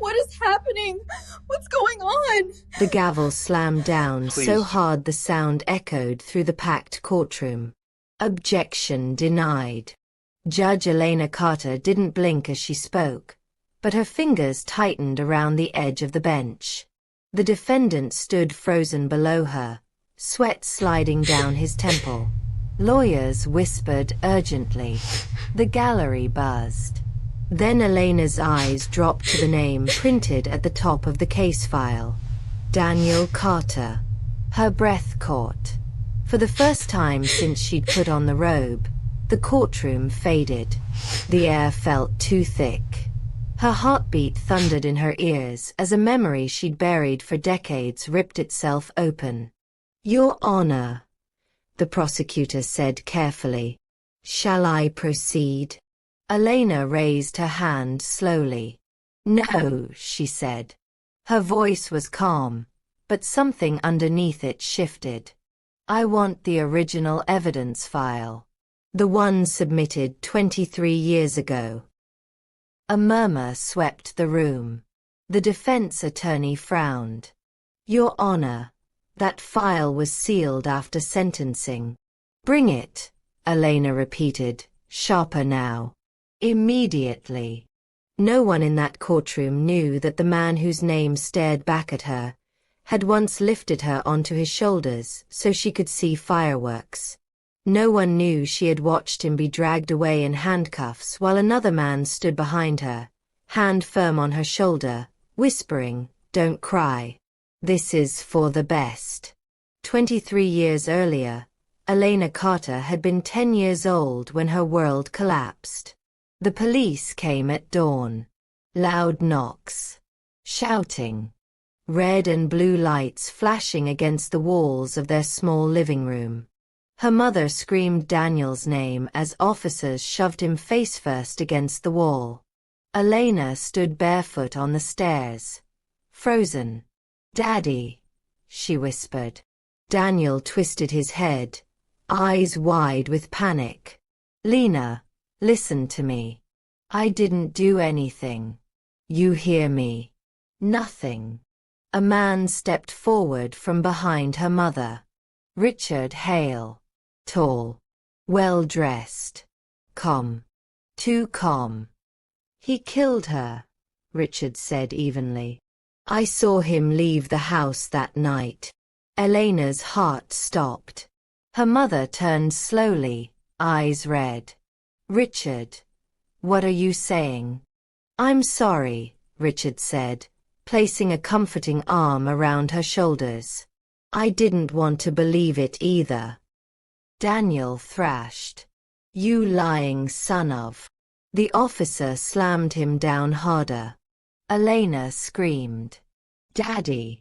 What is happening? What's going on? The gavel slammed down Please. so hard the sound echoed through the packed courtroom. Objection denied. Judge Elena Carter didn't blink as she spoke, but her fingers tightened around the edge of the bench. The defendant stood frozen below her, sweat sliding down his temple. Lawyers whispered urgently. The gallery buzzed. Then Elena's eyes dropped to the name printed at the top of the case file. Daniel Carter. Her breath caught. For the first time since she'd put on the robe, the courtroom faded. The air felt too thick. Her heartbeat thundered in her ears as a memory she'd buried for decades ripped itself open. "Your Honor," the prosecutor said carefully. "Shall I proceed?" Elena raised her hand slowly. "No," she said. Her voice was calm, but something underneath it shifted. "I want the original evidence file. The one submitted 23 years ago." A murmur swept the room. The defense attorney frowned. "Your Honor, that file was sealed after sentencing." "Bring it," Elena repeated, sharper now. "Immediately." No one in that courtroom knew that the man whose name stared back at her had once lifted her onto his shoulders so she could see fireworks. No one knew she had watched him be dragged away in handcuffs while another man stood behind her, hand firm on her shoulder, whispering, "Don't cry. This is for the best." 23 years earlier, Elena Carter had been 10 years old when her world collapsed. The police came at dawn. Loud knocks. Shouting. Red and blue lights flashing against the walls of their small living room. Her mother screamed Daniel's name as officers shoved him face-first against the wall. Elena stood barefoot on the stairs, frozen. "Daddy," she whispered. Daniel twisted his head, eyes wide with panic. "Lena, listen to me. I didn't do anything. You hear me?" "Nothing." A man stepped forward from behind her mother. Richard Hale. Tall. Well-dressed. Calm. Too calm. "He killed her," Richard said evenly. "I saw him leave the house that night." Elena's heart stopped. Her mother turned slowly, eyes red. "Richard, what are you saying?" "I'm sorry," Richard said, placing a comforting arm around her shoulders. "I didn't want to believe it either." Daniel thrashed. "You lying son of." The officer slammed him down harder. Elena screamed. "Daddy."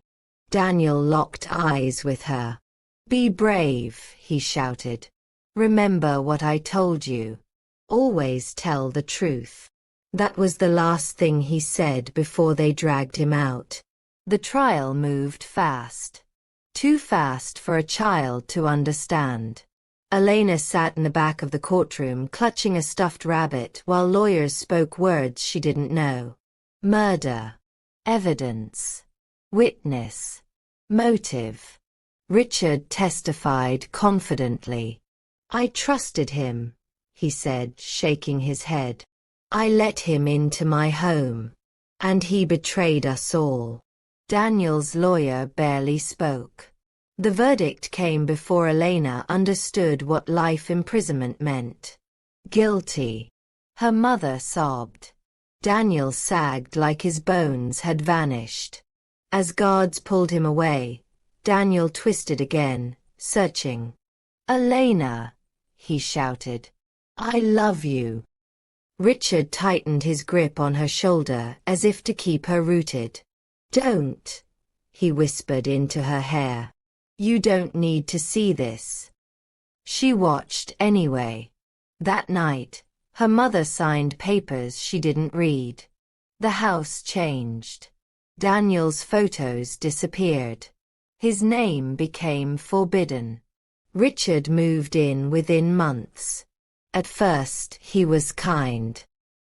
Daniel locked eyes with her. "Be brave," he shouted. "Remember what I told you. Always tell the truth." That was the last thing he said before they dragged him out. The trial moved fast. Too fast for a child to understand. Elena sat in the back of the courtroom clutching a stuffed rabbit while lawyers spoke words she didn't know. Murder. Evidence. Witness. Motive. Richard testified confidently. "I trusted him," he said, shaking his head. "I let him into my home. And he betrayed us all." Daniel's lawyer barely spoke. The verdict came before Elena understood what life imprisonment meant. "Guilty." Her mother sobbed. Daniel sagged like his bones had vanished. As guards pulled him away, Daniel twisted again, searching. "Elena," he shouted. "I love you." Richard tightened his grip on her shoulder as if to keep her rooted. "Don't," he whispered into her hair. "You don't need to see this." She watched anyway. That night, her mother signed papers she didn't read. The house changed. Daniel's photos disappeared. His name became forbidden. Richard moved in within months. At first, he was kind.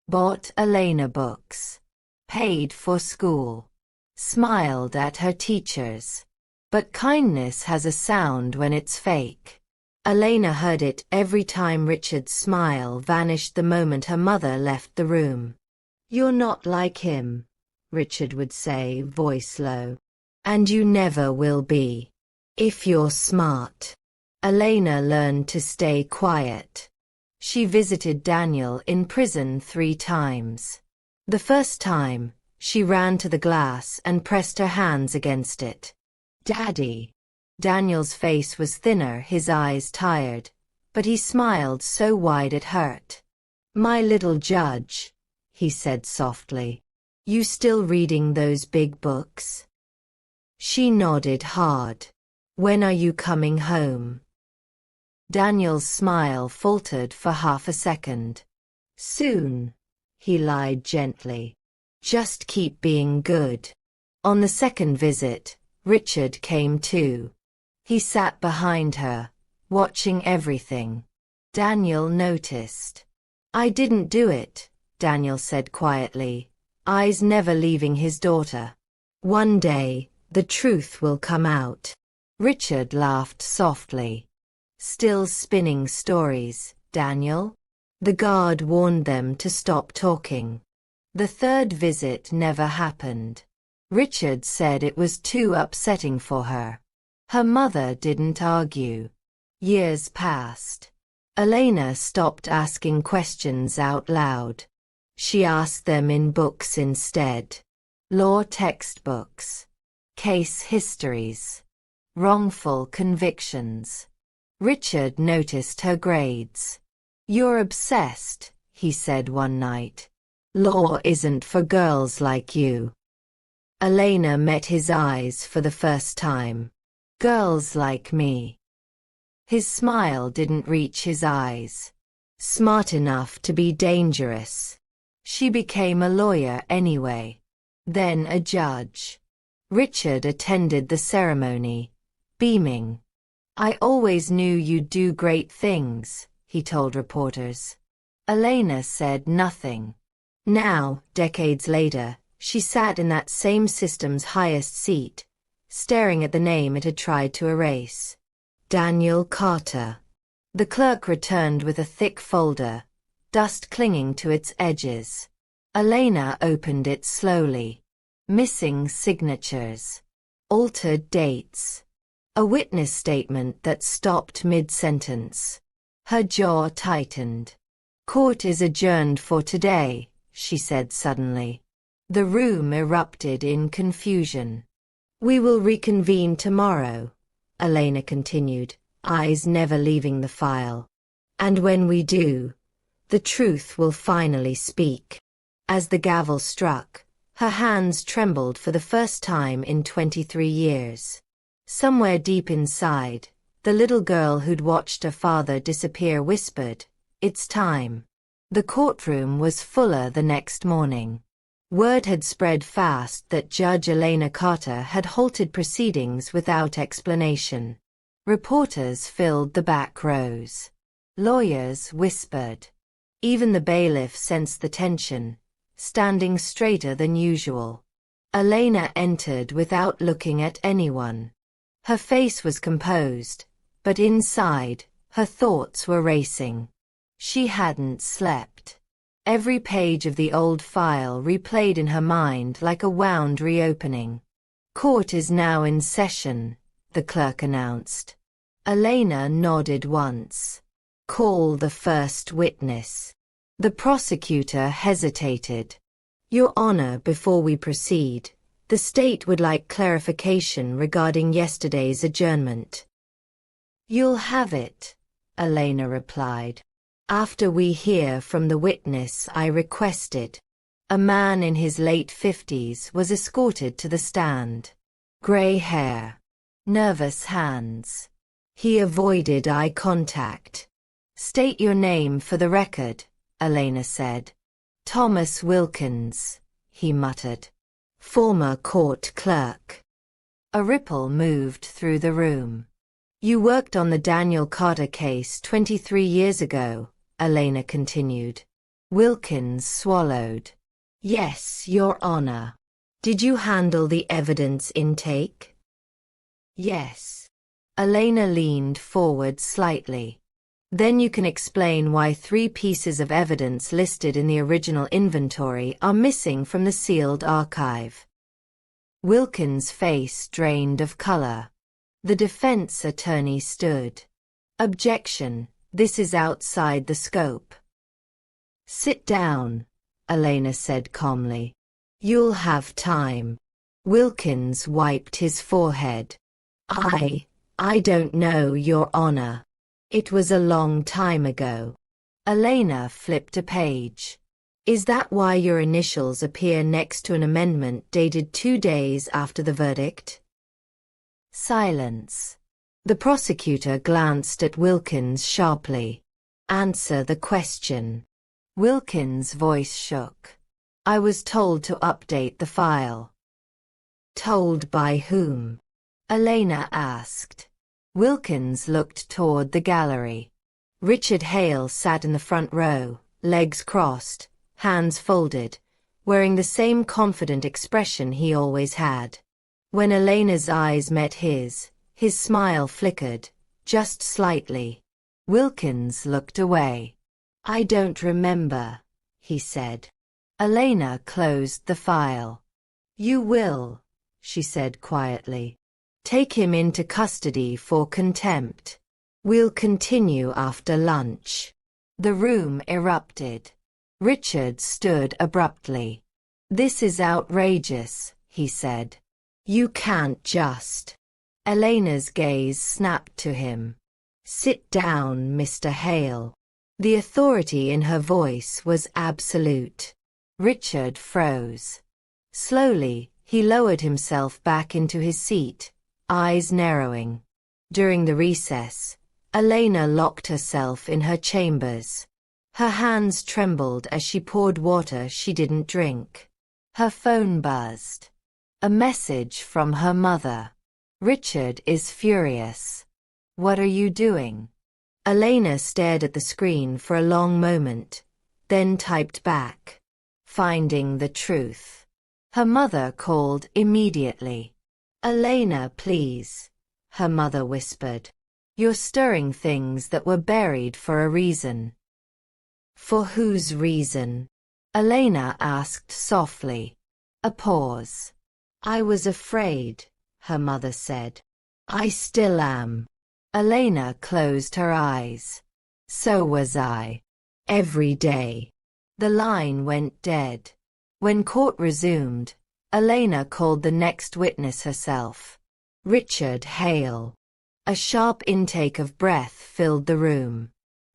Bought Elena books. paid for school, smiled at her teachers. But kindness has a sound when it's fake. Elena heard it every time Richard's smile vanished the moment her mother left the room. "You're not like him," Richard would say, voice low. "And you never will be. If you're smart." Elena learned to stay quiet. She visited Daniel in prison 3 times. The first time, she ran to the glass and pressed her hands against it. "Daddy." Daniel's face was thinner, his eyes tired, but he smiled so wide it hurt. "My little judge," he said softly. "You still reading those big books?" She nodded hard. "When are you coming home?" Daniel's smile faltered for half a second. "Soon," he lied gently. "Just keep being good." On the second visit, Richard came too. He sat behind her, watching everything. Daniel noticed. "I didn't do it," Daniel said quietly, eyes never leaving his daughter. "One day, the truth will come out." Richard laughed softly. "Still spinning stories, Daniel?" The guard warned them to stop talking. The third visit never happened. Richard said it was too upsetting for her. Her mother didn't argue. Years passed. Elena stopped asking questions out loud. She asked them in books instead. Law textbooks. Case histories. Wrongful convictions. Richard noticed her grades. "You're obsessed," he said one night. "Law isn't for girls like you." Elena met his eyes for the first time. "Girls like me." His smile didn't reach his eyes. "Smart enough to be dangerous." She became a lawyer anyway. Then a judge. Richard attended the ceremony, beaming. "I always knew you'd do great things," he told reporters. Elena said nothing. Now, decades later, she sat in that same system's highest seat, staring at the name it had tried to erase. Daniel Carter. The clerk returned with a thick folder, dust clinging to its edges. Elena opened it slowly. Missing signatures. Altered dates. A witness statement that stopped mid-sentence. Her jaw tightened. "Court is adjourned for today," she said suddenly. The room erupted in confusion. "We will reconvene tomorrow," Elena continued, eyes never leaving the file. "And when we do, the truth will finally speak." As the gavel struck, her hands trembled for the first time in 23 years. Somewhere deep inside, the little girl who'd watched her father disappear whispered, "It's time." The courtroom was fuller the next morning. Word had spread fast that Judge Elena Carter had halted proceedings without explanation. Reporters filled the back rows. Lawyers whispered. Even the bailiff sensed the tension, standing straighter than usual. Elena entered without looking at anyone. Her face was composed, but inside, her thoughts were racing. She hadn't slept. Every page of the old file replayed in her mind like a wound reopening. "Court is now in session," the clerk announced. Elena nodded once. "Call the first witness." The prosecutor hesitated. "Your Honor, before we proceed, the state would like clarification regarding yesterday's adjournment." "You'll have it," Elena replied. "After we hear from the witness I requested." A man in his late 50s was escorted to the stand. Gray hair. Nervous hands. He avoided eye contact. "State your name for the record," Elena said. "Thomas Wilkins," he muttered. "Former court clerk." A ripple moved through the room. "You worked on the Daniel Carter case 23 years ago," Elena continued. Wilkins swallowed. Yes, Your Honor. Did you handle the evidence intake? Yes. Elena leaned forward slightly. Then you can explain why 3 pieces of evidence listed in the original inventory are missing from the sealed archive. Wilkins' face drained of color. The defense attorney stood. Objection, this is outside the scope. Sit down, Elena said calmly. You'll have time. Wilkins wiped his forehead. I don't know, Your Honor. It was a long time ago. Elena flipped a page. Is that why your initials appear next to an amendment dated 2 days after the verdict? Silence. The prosecutor glanced at Wilkins sharply. Answer the question. Wilkins' voice shook. I was told to update the file. Told by whom? Elena asked. Wilkins looked toward the gallery. Richard Hale sat in the front row, legs crossed, hands folded, wearing the same confident expression he always had. When Elena's eyes met his smile flickered, just slightly. Wilkins looked away. I don't remember, he said. Elena closed the file. You will, she said quietly. Take him into custody for contempt. We'll continue after lunch. The room erupted. Richard stood abruptly. This is outrageous, he said. You can't just. Elena's gaze snapped to him. Sit down, Mr. Hale. The authority in her voice was absolute. Richard froze. Slowly, he lowered himself back into his seat, eyes narrowing. During the recess, Elena locked herself in her chambers. Her hands trembled as she poured water she didn't drink. Her phone buzzed. A message from her mother. Richard is furious. What are you doing? Elena stared at the screen for a long moment, then typed back. Finding the truth. Her mother called immediately. Elena, please, her mother whispered. You're stirring things that were buried for a reason. For whose reason? Elena asked softly. A pause. I was afraid, her mother said. I still am. Elena closed her eyes. So was I. Every day. The line went dead. When court resumed, Elena called the next witness herself. Richard Hale. A sharp intake of breath filled the room.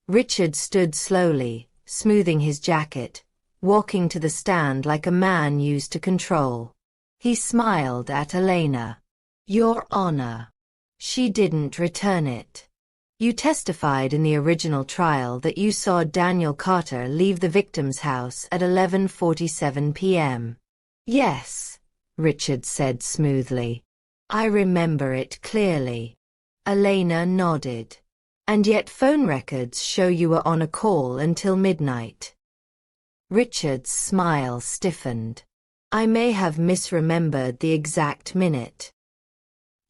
Richard stood slowly, smoothing his jacket, walking to the stand like a man used to control. He smiled at Elena. Your Honor. She didn't return it. You testified in the original trial that you saw Daniel Carter leave the victim's house at 11:47 p.m. Yes, Richard said smoothly. I remember it clearly. Elena nodded. And yet phone records show you were on a call until midnight. Richard's smile stiffened. I may have misremembered the exact minute.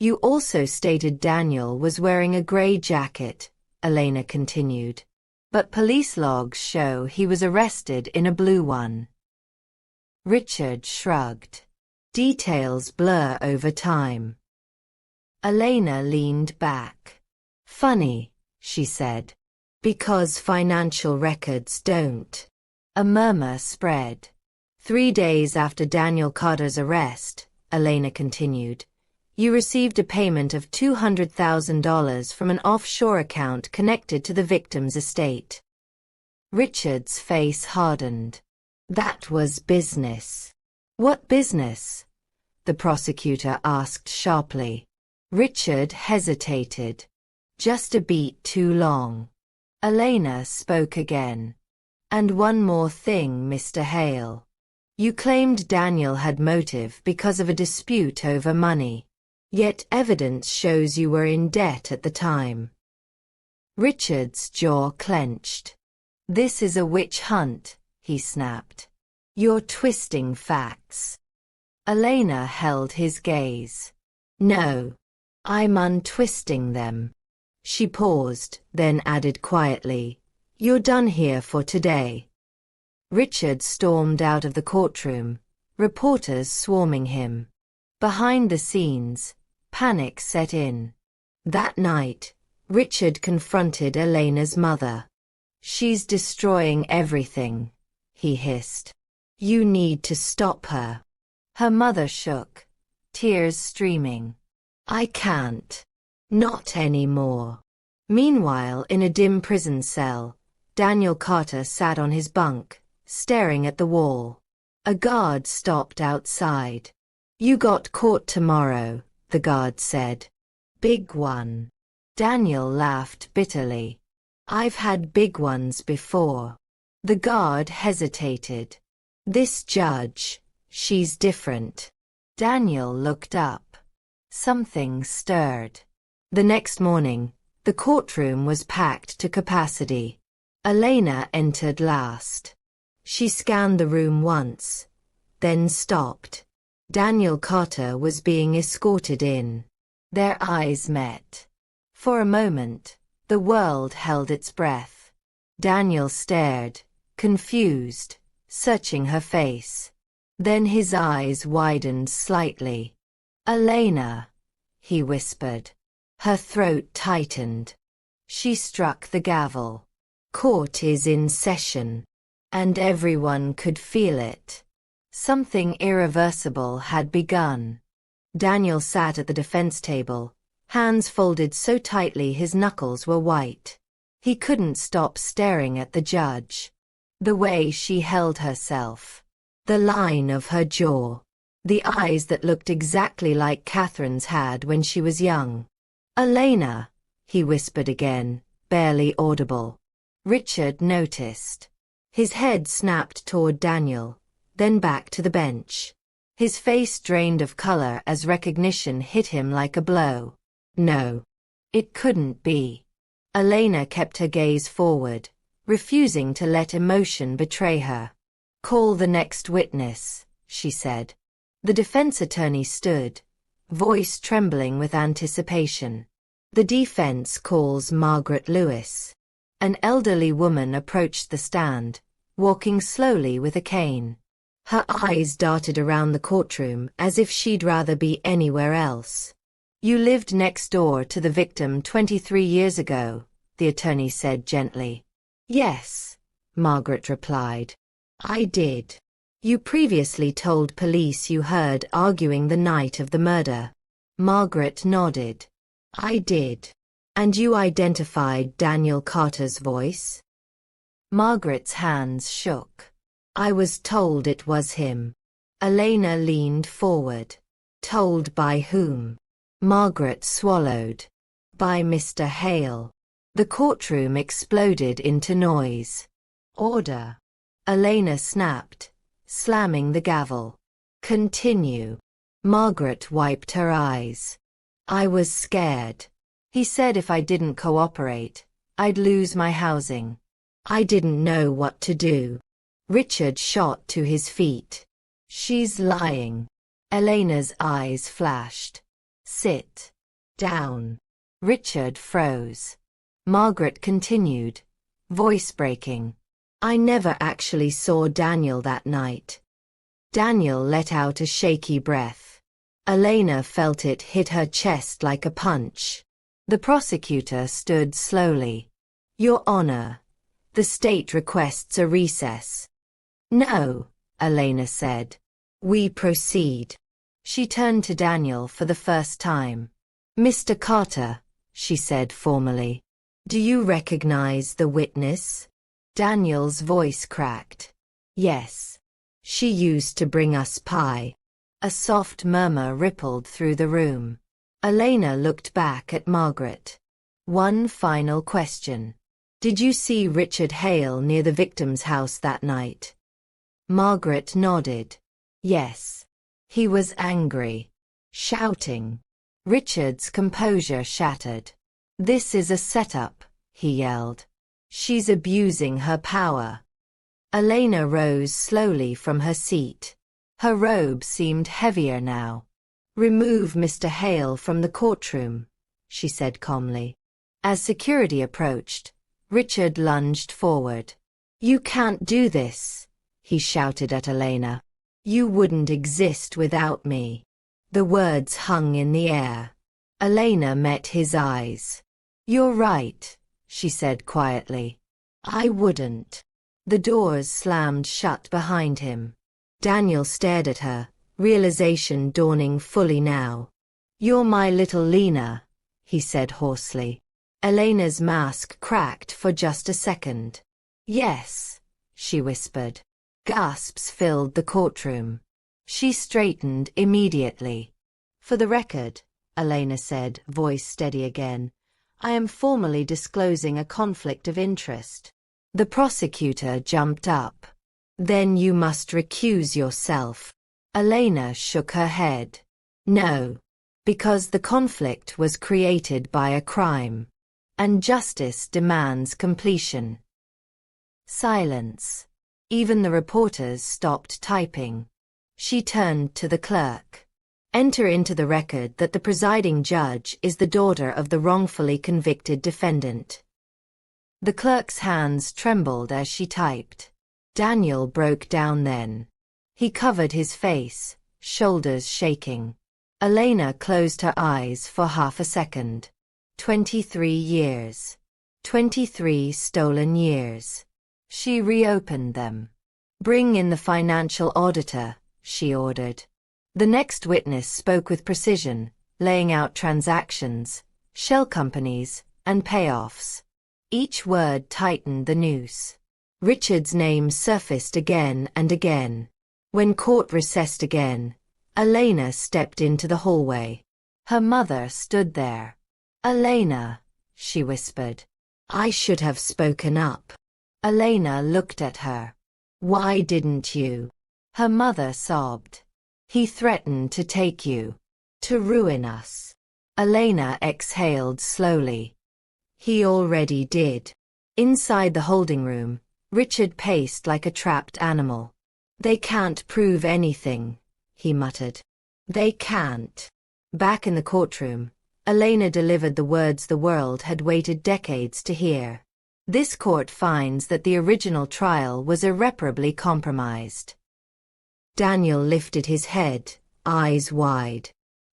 You also stated Daniel was wearing a gray jacket, Elena continued. But police logs show he was arrested in a blue one. Richard shrugged. Details blur over time. Elena leaned back. Funny, she said. Because financial records don't. A murmur spread. 3 days after Daniel Carter's arrest, Elena continued, you received a payment of $200,000 from an offshore account connected to the victim's estate. Richard's face hardened. That was business. What business? The prosecutor asked sharply. Richard hesitated. Just a beat too long. Elena spoke again. And one more thing, Mr. Hale. You claimed Daniel had motive because of a dispute over money. Yet evidence shows you were in debt at the time. Richard's jaw clenched. This is a witch hunt, he snapped. You're twisting facts. Elena held his gaze. No. I'm untwisting them. She paused, then added quietly, You're done here for today. Richard stormed out of the courtroom, reporters swarming him. Behind the scenes, panic set in. That night, Richard confronted Elena's mother. She's destroying everything, he hissed. You need to stop her. Her mother shook, tears streaming. I can't. Not anymore. Meanwhile, in a dim prison cell, Daniel Carter sat on his bunk, staring at the wall. A guard stopped outside. You got caught tomorrow, the guard said. Big one. Daniel laughed bitterly. I've had big ones before. The guard hesitated. This judge, she's different. Daniel looked up. Something stirred. The next morning, the courtroom was packed to capacity. Elena entered last. She scanned the room once, then stopped. Daniel Carter was being escorted in. Their eyes met. For a moment, the world held its breath. Daniel stared, confused, searching her face. Then his eyes widened slightly. Elena, he whispered. Her throat tightened. She struck the gavel. Court is in session. And everyone could feel it. Something irreversible had begun. Daniel sat at the defense table, hands folded so tightly his knuckles were white. He couldn't stop staring at the judge. The way she held herself. The line of her jaw. The eyes that looked exactly like Catherine's had when she was young. Elena, he whispered again, barely audible. Richard noticed. His head snapped toward Daniel, then back to the bench. His face drained of color as recognition hit him like a blow. No. It couldn't be. Elena kept her gaze forward, refusing to let emotion betray her. Call the next witness, she said. The defense attorney stood, voice trembling with anticipation. The defense calls Margaret Lewis. An elderly woman approached the stand, walking slowly with a cane. Her eyes darted around the courtroom as if she'd rather be anywhere else. You lived next door to the victim 23 years ago, the attorney said gently. Yes, Margaret replied. I did. You previously told police you heard arguing the night of the murder. Margaret nodded. I did. And you identified Daniel Carter's voice? Margaret's hands shook. I was told it was him. Elena leaned forward. Told by whom? Margaret swallowed. By Mr. Hale. The courtroom exploded into noise. Order. Elena snapped, slamming the gavel. Continue. Margaret wiped her eyes. I was scared. He said if I didn't cooperate, I'd lose my housing. I didn't know what to do. Richard shot to his feet. She's lying. Elena's eyes flashed. Sit down. Richard froze. Margaret continued, voice breaking. I never actually saw Daniel that night. Daniel let out a shaky breath. Elena felt it hit her chest like a punch. The prosecutor stood slowly. Your Honor, the state requests a recess. No, Elena said. We proceed. She turned to Daniel for the first time. Mr. Carter, she said formally. Do you recognize the witness? Daniel's voice cracked. Yes. She used to bring us pie. A soft murmur rippled through the room. Elena looked back at Margaret. One final question. Did you see Richard Hale near the victim's house that night? Margaret nodded. Yes. He was angry. Shouting. Richard's composure shattered. This is a setup, he yelled. She's abusing her power. Elena rose slowly from her seat. Her robe seemed heavier now. "Remove Mr. Hale from the courtroom," she said calmly. As security approached, Richard lunged forward. "You can't do this," he shouted at Elena. "You wouldn't exist without me." The words hung in the air. Elena met his eyes. "You're right," she said quietly. "I wouldn't." The doors slammed shut behind him. Daniel stared at her, realization dawning fully now. "You're my little Lena," he said hoarsely. Elena's mask cracked for just a second. "Yes," she whispered. Gasps filled the courtroom. She straightened immediately. "For the record," Elena said, voice steady again, "I am formally disclosing a conflict of interest." The prosecutor jumped up. "Then you must recuse yourself." Elena shook her head. "No. Because the conflict was created by a crime. And justice demands completion." Silence. Even the reporters stopped typing. She turned to the clerk. "Enter into the record that the presiding judge is the daughter of the wrongfully convicted defendant." The clerk's hands trembled as she typed. Daniel broke down then. He covered his face, shoulders shaking. Elena closed her eyes for half a second. 23 years. 23 stolen years. She reopened them. "Bring in the financial auditor," she ordered. The next witness spoke with precision, laying out transactions, shell companies, and payoffs. Each word tightened the noose. Richard's name surfaced again and again. When court recessed again, Elena stepped into the hallway. Her mother stood there. "Elena," she whispered. "I should have spoken up." Elena looked at her. "Why didn't you?" Her mother sobbed. "He threatened to take you. To ruin us." Elena exhaled slowly. "He already did." Inside the holding room, Richard paced like a trapped animal. "They can't prove anything," he muttered. "They can't." Back in the courtroom, Elena delivered the words the world had waited decades to hear. "This court finds that the original trial was irreparably compromised." Daniel lifted his head, eyes wide.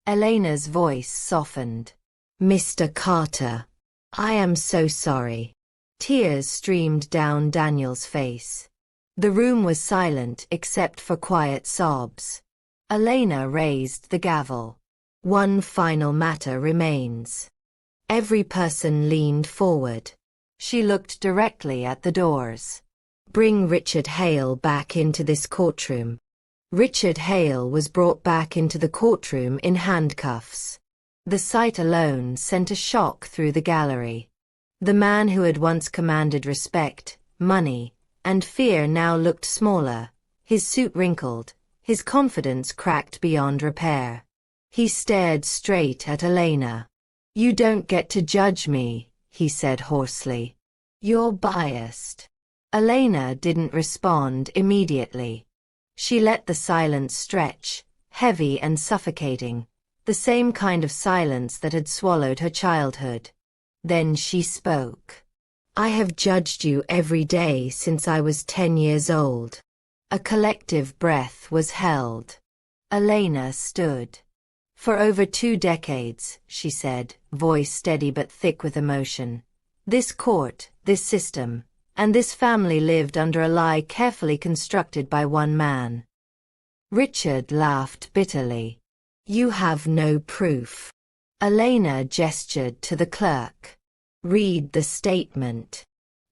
Elena's voice softened. "Mr. Carter, I am so sorry." Tears streamed down Daniel's face. The room was silent except for quiet sobs. Elena raised the gavel. "One final matter remains." Every person leaned forward. She looked directly at the doors. "Bring Richard Hale back into this courtroom." Richard Hale was brought back into the courtroom in handcuffs. The sight alone sent a shock through the gallery. The man who had once commanded respect, money, and fear now looked smaller, his suit wrinkled, his confidence cracked beyond repair. He stared straight at Elena. "You don't get to judge me," he said hoarsely. "You're biased." Elena didn't respond immediately. She let the silence stretch, heavy and suffocating, the same kind of silence that had swallowed her childhood. Then she spoke. "I have judged you every day since I was 10 years old." A collective breath was held. Elena stood. "For over 2 decades," she said, voice steady but thick with emotion, "this court, this system, and this family lived under a lie carefully constructed by one man." Richard laughed bitterly. "You have no proof." Elena gestured to the clerk. "Read the statement."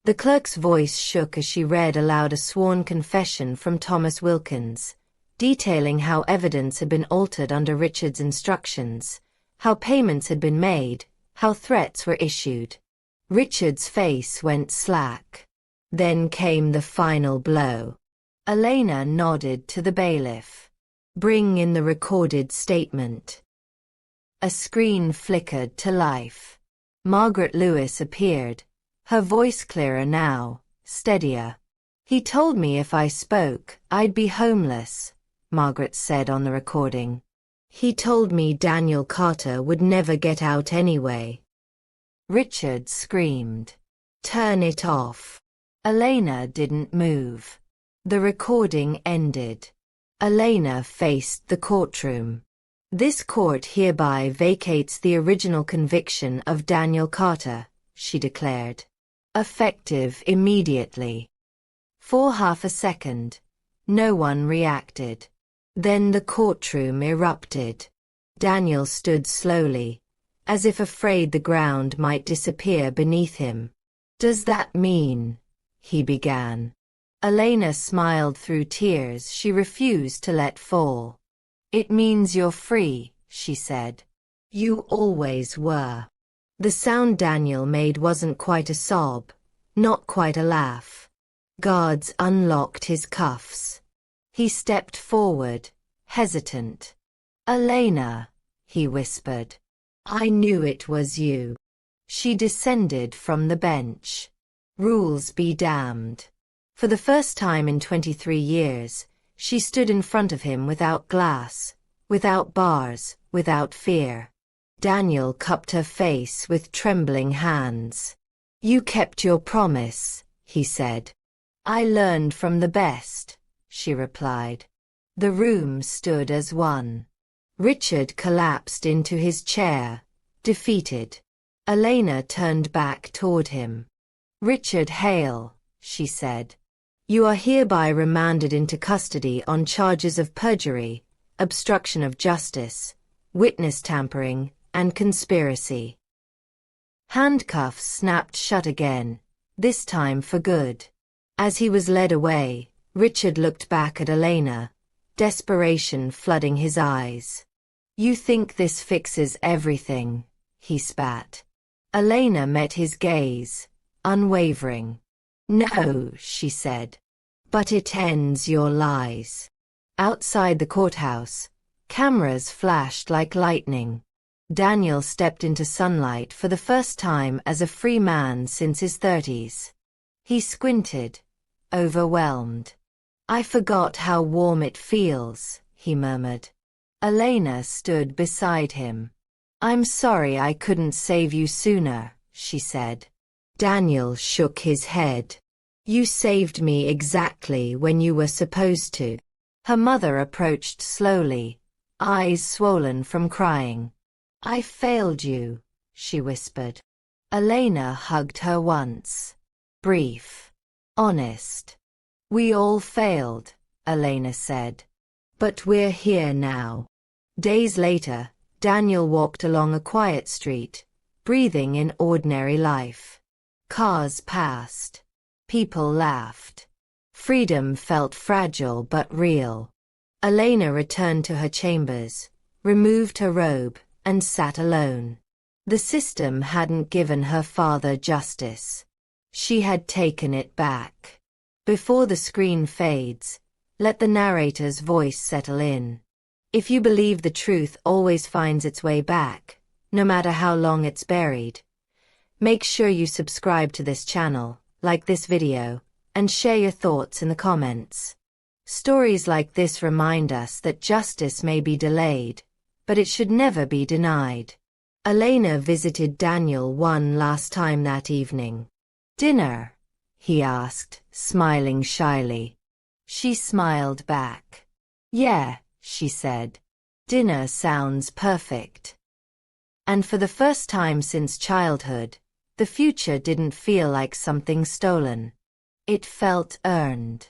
The clerk's voice shook as she read aloud a sworn confession from Thomas Wilkins, detailing how evidence had been altered under Richard's instructions, how payments had been made, how threats were issued. Richard's face went slack. Then came the final blow. Elena nodded to the bailiff. "Bring in the recorded statement." A screen flickered to life. Margaret Lewis appeared, her voice clearer now, steadier. He told me if I spoke, I'd be homeless, Margaret said on the recording. He told me Daniel Carter would never get out anyway. Richard screamed. Turn it off. Elena didn't move. The recording ended. Elena faced the courtroom. This court hereby vacates the original conviction of Daniel Carter, she declared. Effective immediately. For half a second, no one reacted. Then the courtroom erupted. Daniel stood slowly, as if afraid the ground might disappear beneath him. Does that mean? He began. Elena smiled through tears she refused to let fall. It means you're free, she said. You always were. The sound Daniel made wasn't quite a sob, not quite a laugh. Guards unlocked his cuffs. He stepped forward, hesitant. Elena, he whispered. I knew it was you. She descended from the bench. Rules be damned. For the first time in 23 years, she stood in front of him without glass, without bars, without fear. Daniel cupped her face with trembling hands. You kept your promise, he said. I learned from the best, she replied. The room stood as one. Richard collapsed into his chair, defeated. Elena turned back toward him. Richard Hale, she said. You are hereby remanded into custody on charges of perjury, obstruction of justice, witness tampering, and conspiracy. Handcuffs snapped shut again, this time for good. As he was led away, Richard looked back at Elena, desperation flooding his eyes. You think this fixes everything, he spat. Elena met his gaze, unwavering. No, she said. But it ends your lies. Outside the courthouse, cameras flashed like lightning. Daniel stepped into sunlight for the first time as a free man since his 30s. He squinted, overwhelmed. I forgot how warm it feels, he murmured. Elena stood beside him. I'm sorry I couldn't save you sooner, she said. Daniel shook his head. You saved me exactly when you were supposed to. Her mother approached slowly, eyes swollen from crying. I failed you, she whispered. Elena hugged her once. Brief. Honest. We all failed, Elena said. But we're here now. Days later, Daniel walked along a quiet street, breathing in ordinary life. Cars passed. People laughed. Freedom felt fragile but real. Elena returned to her chambers, removed her robe, and sat alone. The system hadn't given her father justice. She had taken it back. Before the screen fades, let the narrator's voice settle in. If you believe the truth always finds its way back, no matter how long it's buried, make sure you subscribe to this channel, like this video, and share your thoughts in the comments. Stories like this remind us that justice may be delayed, but it should never be denied. Elena visited Daniel one last time that evening. Dinner? He asked, smiling shyly. She smiled back. Yeah, she said. Dinner sounds perfect. And for the first time since childhood, the future didn't feel like something stolen. It felt earned.